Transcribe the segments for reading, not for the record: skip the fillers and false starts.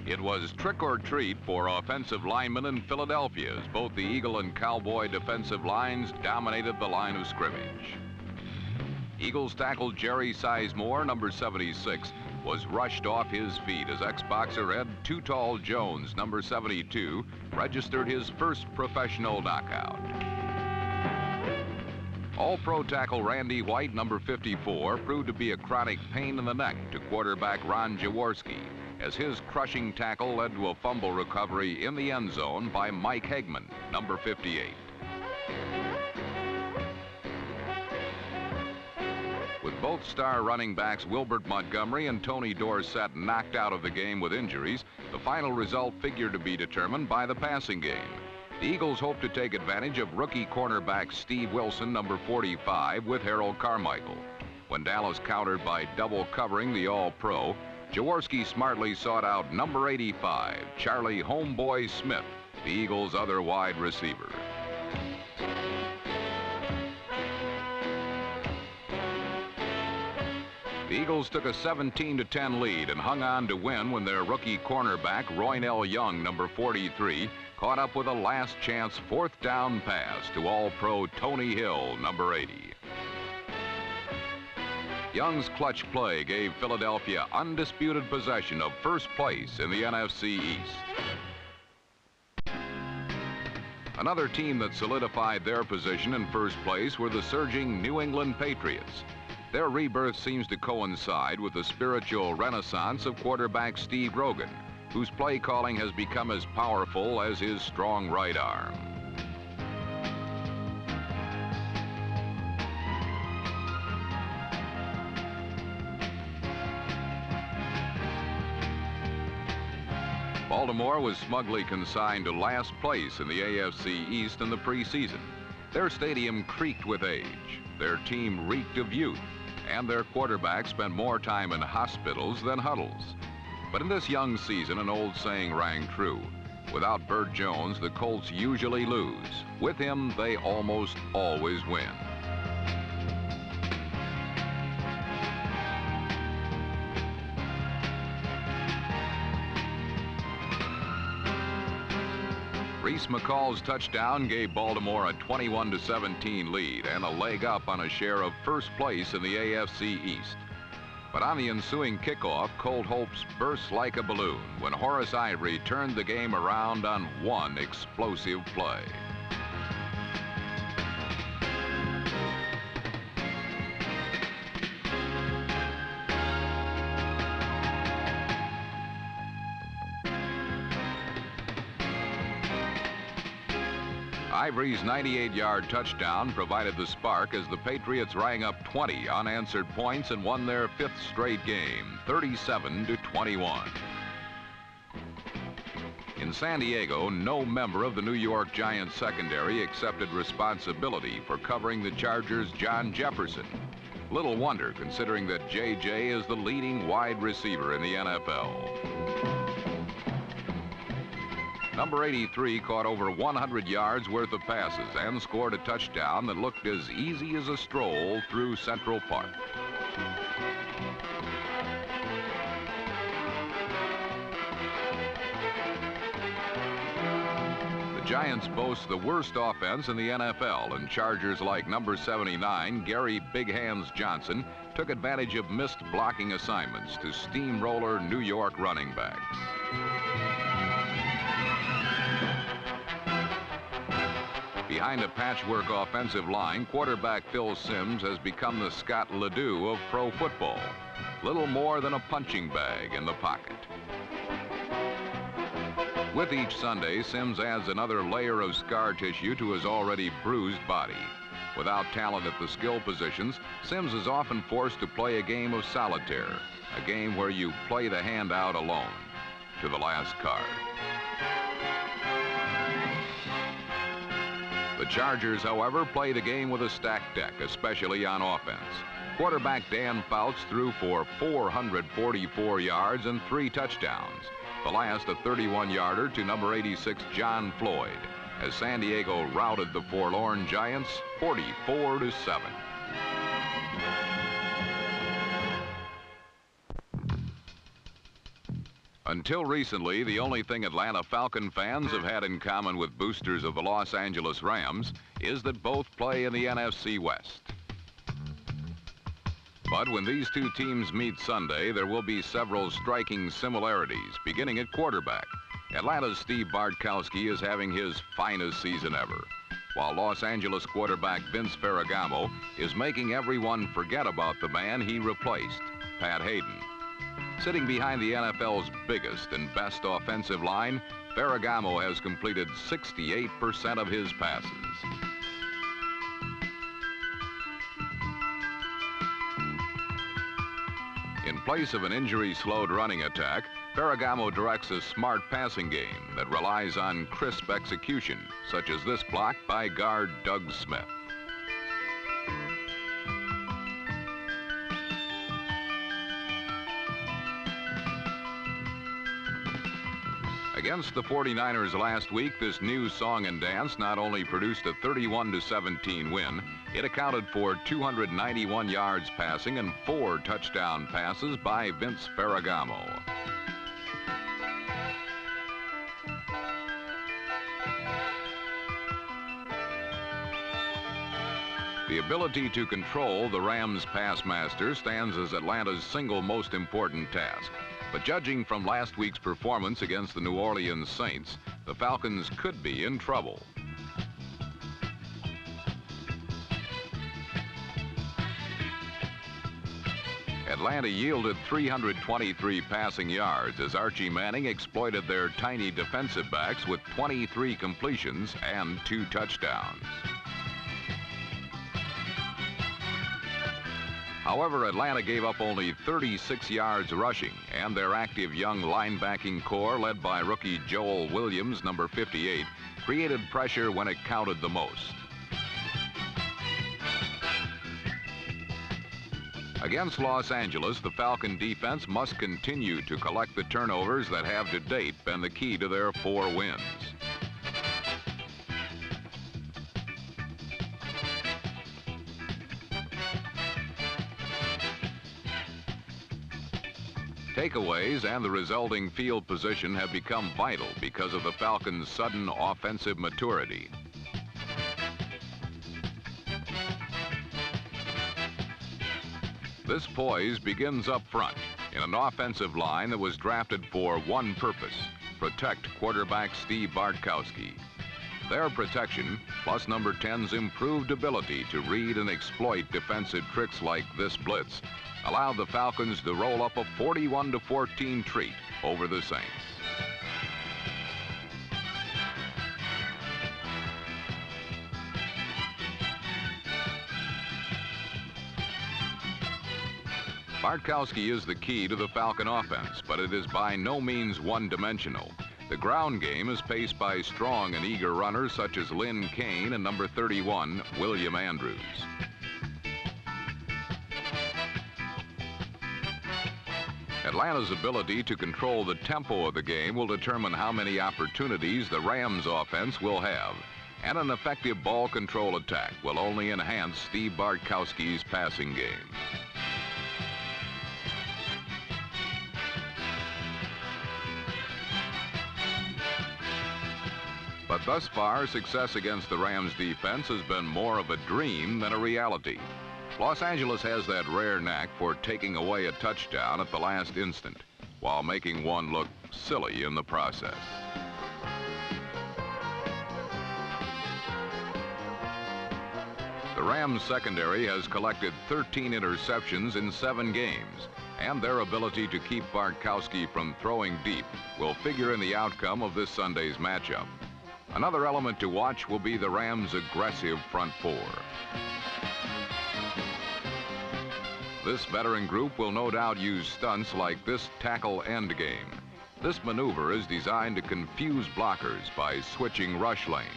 It was trick or treat for offensive linemen in Philadelphia as both the Eagle and Cowboy defensive lines dominated the line of scrimmage. Eagles tackle Jerry Sizemore, number 76, was rushed off his feet as ex-boxer Ed Too Tall Jones, number 72, registered his first professional knockout. All-Pro tackle Randy White, number 54, proved to be a chronic pain in the neck to quarterback Ron Jaworski, as his crushing tackle led to a fumble recovery in the end zone by Mike Hegman, number 58. With both star running backs Wilbert Montgomery and Tony Dorsett knocked out of the game with injuries, the final result figured to be determined by the passing game. The Eagles hope to take advantage of rookie cornerback Steve Wilson, number 45, with Harold Carmichael. When Dallas countered by double covering the All-Pro, Jaworski smartly sought out number 85, Charlie Homeboy Smith, the Eagles' other wide receiver. The Eagles took a 17-10 lead and hung on to win when their rookie cornerback, Roynell Young, number 43, caught up with a last-chance fourth-down pass to All-Pro Tony Hill, number 80. Young's clutch play gave Philadelphia undisputed possession of first place in the NFC East. Another team that solidified their position in first place were the surging New England Patriots. Their rebirth seems to coincide with the spiritual renaissance of quarterback Steve Rogan, whose play calling has become as powerful as his strong right arm. Baltimore was smugly consigned to last place in the AFC East in the preseason. Their stadium creaked with age, their team reeked of youth, and their quarterback spent more time in hospitals than huddles. But in this young season, an old saying rang true. Without Burt Jones, the Colts usually lose. With him, they almost always win. Reese McCall's touchdown gave Baltimore a 21-17 lead and a leg up on a share of first place in the AFC East. But on the ensuing kickoff, Colt hopes burst like a balloon when Horace Ivory turned the game around on one explosive play. Ivory's 98-yard touchdown provided the spark as the Patriots rang up 20 unanswered points and won their fifth straight game, 37-21. In San Diego, no member of the New York Giants secondary accepted responsibility for covering the Chargers' John Jefferson. Little wonder, considering that J.J. is the leading wide receiver in the NFL. Number 83 caught over 100 yards worth of passes and scored a touchdown that looked as easy as a stroll through Central Park. The Giants boast the worst offense in the NFL, and Chargers like number 79, Gary Big Hands Johnson, took advantage of missed blocking assignments to steamroller New York running backs. Behind a patchwork offensive line, quarterback Phil Simms has become the Scott Ledoux of pro football. Little more than a punching bag in the pocket. With each Sunday, Simms adds another layer of scar tissue to his already bruised body. Without talent at the skill positions, Simms is often forced to play a game of solitaire, a game where you play the hand out alone, to the last card. The Chargers, however, play the game with a stacked deck, especially on offense. Quarterback Dan Fouts threw for 444 yards and 3 touchdowns. The last a 31-yarder to number 86 John Floyd, as San Diego routed the forlorn Giants 44-7. Until recently, the only thing Atlanta Falcon fans have had in common with boosters of the Los Angeles Rams is that both play in the NFC West. But when these two teams meet Sunday, there will be several striking similarities, beginning at quarterback. Atlanta's Steve Bartkowski is having his finest season ever, while Los Angeles quarterback Vince Ferragamo is making everyone forget about the man he replaced, Pat Haden. Sitting behind the NFL's biggest and best offensive line, Ferragamo has completed 68% of his passes. In place of an injury-slowed running attack, Ferragamo directs a smart passing game that relies on crisp execution, such as this block by guard Doug Smith. Against the 49ers last week, this new song and dance not only produced a 31-17 win, it accounted for 291 yards passing and 4 touchdown passes by Vince Ferragamo. The ability to control the Rams' pass master stands as Atlanta's single most important task. But judging from last week's performance against the New Orleans Saints, the Falcons could be in trouble. Atlanta yielded 323 passing yards as Archie Manning exploited their tiny defensive backs with 23 completions and 2 touchdowns. However, Atlanta gave up only 36 yards rushing, and their active young linebacking core, led by rookie Joel Williams, number 58, created pressure when it counted the most. Against Los Angeles, the Falcon defense must continue to collect the turnovers that have to date been the key to their 4 wins. Takeaways and the resulting field position have become vital because of the Falcons' sudden offensive maturity. This poise begins up front in an offensive line that was drafted for one purpose: protect quarterback Steve Bartkowski. Their protection, plus number 10's improved ability to read and exploit defensive tricks like this blitz, allowed the Falcons to roll up a 41-14 treat over the Saints. Bartkowski is the key to the Falcon offense, but it is by no means one-dimensional. The ground game is paced by strong and eager runners such as Lynn Kane and number 31, William Andrews. Atlanta's ability to control the tempo of the game will determine how many opportunities the Rams offense will have, and an effective ball control attack will only enhance Steve Bartkowski's passing game. But thus far, success against the Rams defense has been more of a dream than a reality. Los Angeles has that rare knack for taking away a touchdown at the last instant, while making one look silly in the process. The Rams secondary has collected 13 interceptions in 7 games, and their ability to keep Bartkowski from throwing deep will figure in the outcome of this Sunday's matchup. Another element to watch will be the Rams' aggressive front 4. This veteran group will no doubt use stunts like this tackle end game. This maneuver is designed to confuse blockers by switching rush lanes,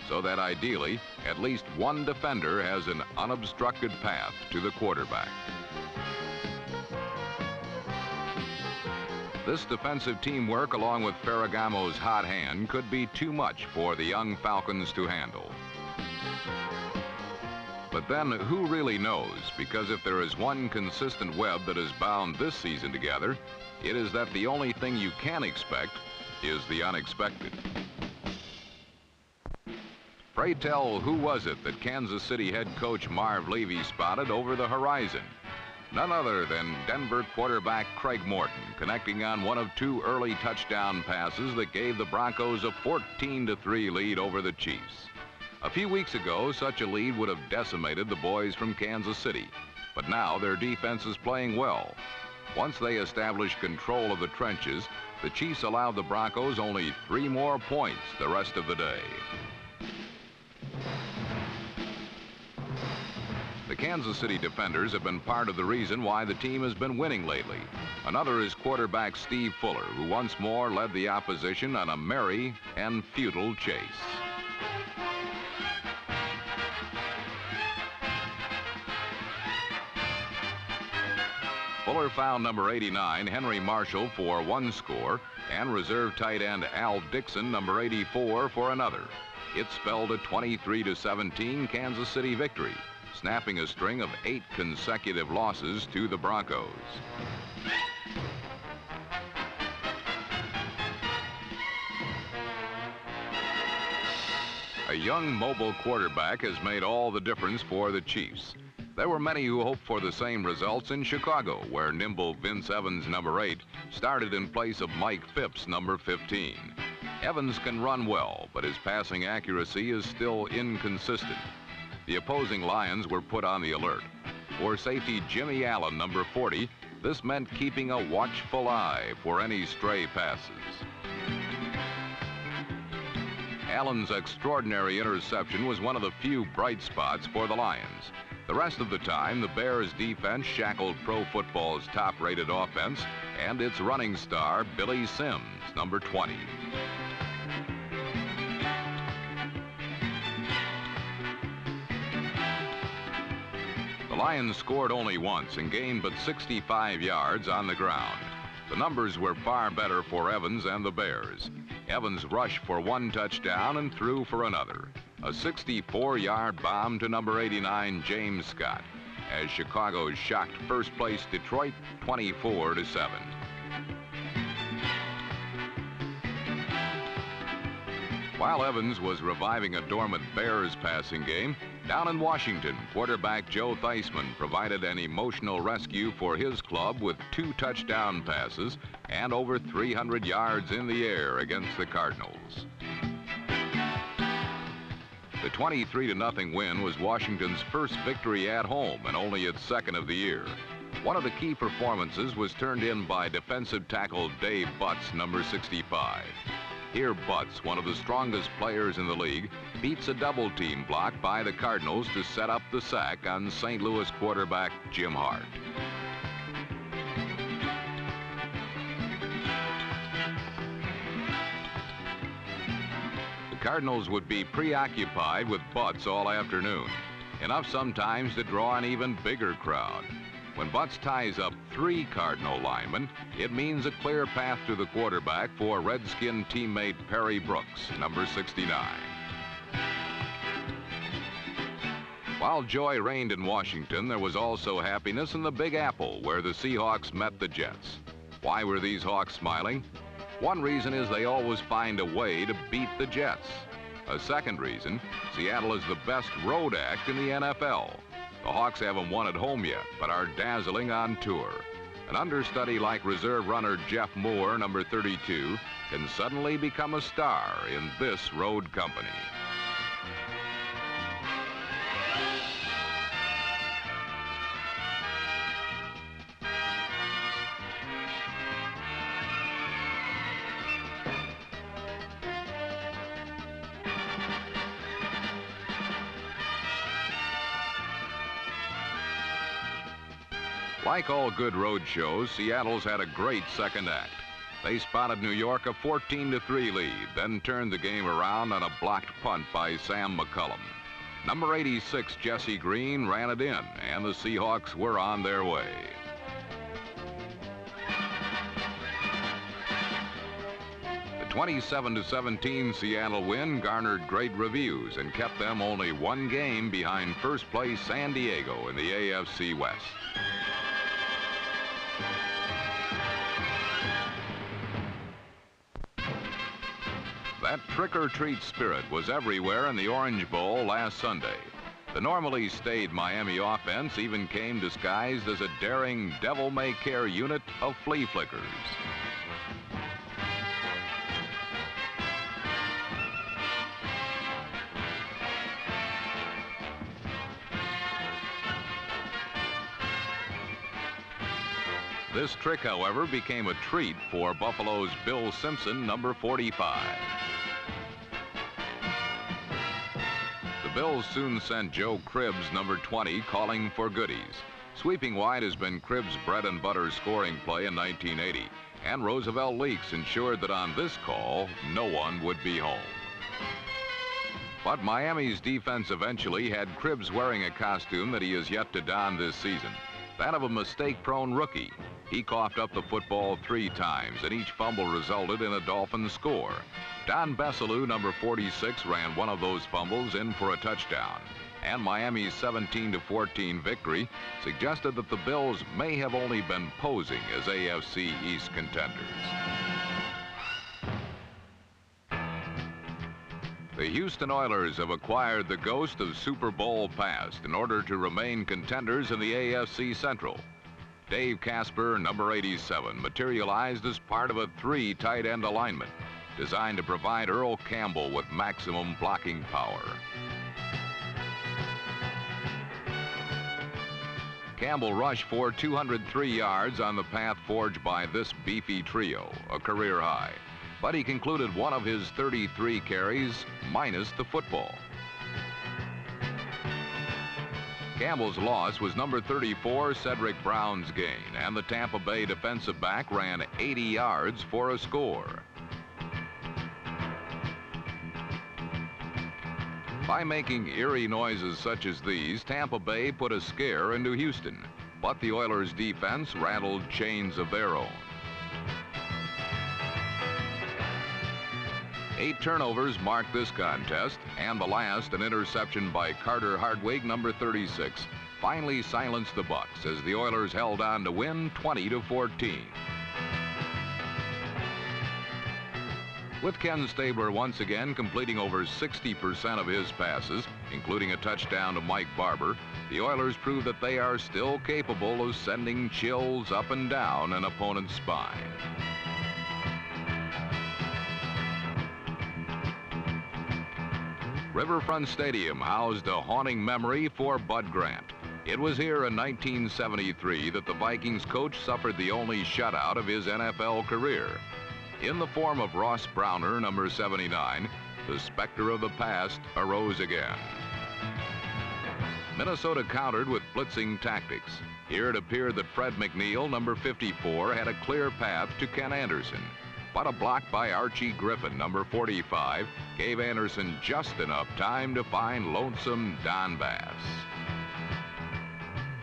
so that ideally, at least one defender has an unobstructed path to the quarterback. This defensive teamwork, along with Ferragamo's hot hand, could be too much for the young Falcons to handle. But then who really knows? Because if there is one consistent web that is bound this season together, it is that the only thing you can expect is the unexpected. Pray tell, who was it that Kansas City head coach Marv Levy spotted over the horizon? None other than Denver quarterback Craig Morton, connecting on one of two early touchdown passes that gave the Broncos a 14-3 lead over the Chiefs. A few weeks ago, such a lead would have decimated the boys from Kansas City, but now their defense is playing well. Once they established control of the trenches, the Chiefs allowed the Broncos only 3 more points the rest of the day. The Kansas City defenders have been part of the reason why the team has been winning lately. Another is quarterback Steve Fuller, who once more led the opposition on a merry and futile chase. Fuller found number 89, Henry Marshall, for 1 score, and reserve tight end Al Dixon, number 84, for another. It spelled a 23-17 Kansas City victory, snapping a string of 8 consecutive losses to the Broncos. A young mobile quarterback has made all the difference for the Chiefs. There were many who hoped for the same results in Chicago, where nimble Vince Evans, number 8, started in place of Mike Phipps, number 15. Evans can run well, but his passing accuracy is still inconsistent. The opposing Lions were put on the alert. For safety Jimmy Allen, number 40, this meant keeping a watchful eye for any stray passes. Allen's extraordinary interception was one of the few bright spots for the Lions. The rest of the time, the Bears' defense shackled Pro Football's top-rated offense and its running star, Billy Sims, number 20. The Lions scored only once and gained but 65 yards on the ground. The numbers were far better for Evans and the Bears. Evans rushed for 1 touchdown and threw for another. A 64-yard bomb to number 89, James Scott, as Chicago shocked first-place Detroit 24-7. While Evans was reviving a dormant Bears passing game, down in Washington, quarterback Joe Theismann provided an emotional rescue for his club with 2 touchdown passes and over 300 yards in the air against the Cardinals. The 23-0 win was Washington's first victory at home and only its 2nd of the year. One of the key performances was turned in by defensive tackle Dave Butts, number 65. Here, Butts, one of the strongest players in the league, beats a double-team block by the Cardinals to set up the sack on St. Louis quarterback Jim Hart. The Cardinals would be preoccupied with Butts all afternoon, enough sometimes to draw an even bigger crowd. When Butts ties up 3 Cardinal linemen, it means a clear path to the quarterback for Redskin teammate Perry Brooks, number 69. While joy reigned in Washington, there was also happiness in the Big Apple, where the Seahawks met the Jets. Why were these Hawks smiling? One reason is they always find a way to beat the Jets. A second reason, Seattle is the best road act in the NFL. The Hawks haven't won at home yet, but are dazzling on tour. An understudy like reserve runner Jeff Moore, number 32, can suddenly become a star in this road company. Like all good road shows, Seattle's had a great second act. They spotted New York a 14-3 lead, then turned the game around on a blocked punt by Sam McCullum. Number 86, Jesse Green, ran it in, and the Seahawks were on their way. The 27-17 Seattle win garnered great reviews and kept them only one game behind first place San Diego in the AFC West. That trick-or-treat spirit was everywhere in the Orange Bowl last Sunday. The normally staid Miami offense even came disguised as a daring devil-may-care unit of flea flickers. This trick, however, became a treat for Buffalo's Bill Simpson, number 45. The Bills soon sent Joe Cribbs, number 20, calling for goodies. Sweeping wide has been Cribbs' bread-and-butter scoring play in 1980, and Roosevelt Leaks ensured that on this call, no one would be home. But Miami's defense eventually had Cribbs wearing a costume that he has yet to don this season, that of a mistake-prone rookie. He coughed up the football 3 times, and each fumble resulted in a Dolphin score. Don Bessalou, number 46, ran one of those fumbles in for a touchdown. And Miami's 17-14 victory suggested that the Bills may have only been posing as AFC East contenders. The Houston Oilers have acquired the ghost of Super Bowl past in order to remain contenders in the AFC Central. Dave Casper, number 87, materialized as part of a 3 tight end alignment designed to provide Earl Campbell with maximum blocking power. Campbell rushed for 203 yards on the path forged by this beefy trio, a career high. But he concluded one of his 33 carries minus the football. Campbell's loss was number 34, Cedric Brown's gain, and the Tampa Bay defensive back ran 80 yards for a score. By making eerie noises such as these, Tampa Bay put a scare into Houston, but the Oilers' defense rattled chains of their own. 8 turnovers marked this contest, and the last, an interception by Carter Hartwig, number 36, finally silenced the Bucs as the Oilers held on to win 20-14. With Ken Stabler once again completing over 60% of his passes, including a touchdown to Mike Barber, the Oilers prove that they are still capable of sending chills up and down an opponent's spine. Riverfront Stadium housed a haunting memory for Bud Grant. It was here in 1973 that the Vikings coach suffered the only shutout of his NFL career. In the form of Ross Browner, number 79, the specter of the past arose again. Minnesota countered with blitzing tactics. Here it appeared that Fred McNeil, number 54, had a clear path to Ken Anderson. But a block by Archie Griffin, number 45, gave Anderson just enough time to find lonesome Don Bass.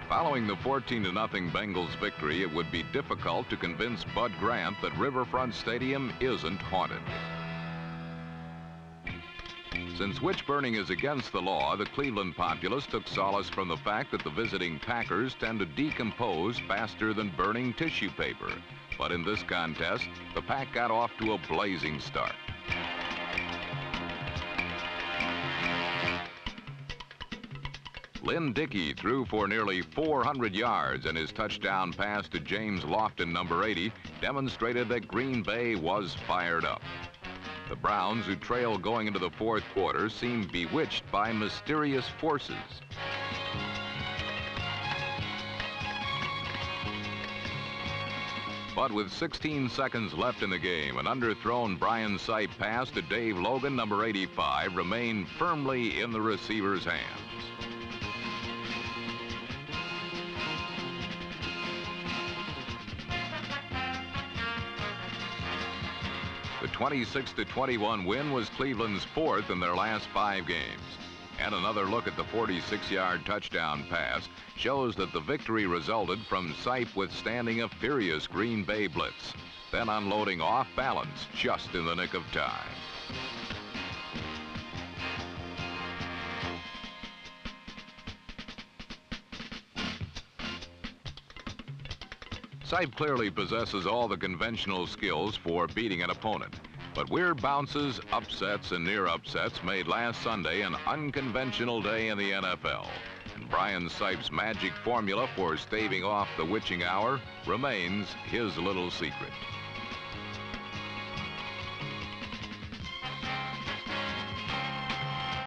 Following the 14-0 Bengals victory, it would be difficult to convince Bud Grant that Riverfront Stadium isn't haunted. Since witch burning is against the law, the Cleveland populace took solace from the fact that the visiting Packers tend to decompose faster than burning tissue paper. But in this contest, the Pack got off to a blazing start. Lynn Dickey threw for nearly 400 yards, and his touchdown pass to James Lofton, number 80, demonstrated that Green Bay was fired up. The Browns, who trailed going into the 4th quarter, seemed bewitched by mysterious forces. But with 16 seconds left in the game, an underthrown Brian Sipe pass to Dave Logan, number 85, remained firmly in the receiver's hands. The 26-21 win was Cleveland's 4th in their last 5 games. And another look at the 46-yard touchdown pass shows that the victory resulted from Sipe withstanding a furious Green Bay blitz. then unloading off balance just in the nick of time. Sipe clearly possesses all the conventional skills for beating an opponent, but weird bounces, upsets, and near upsets made last Sunday an unconventional day in the NFL. And Brian Sipe's magic formula for staving off the witching hour remains his little secret.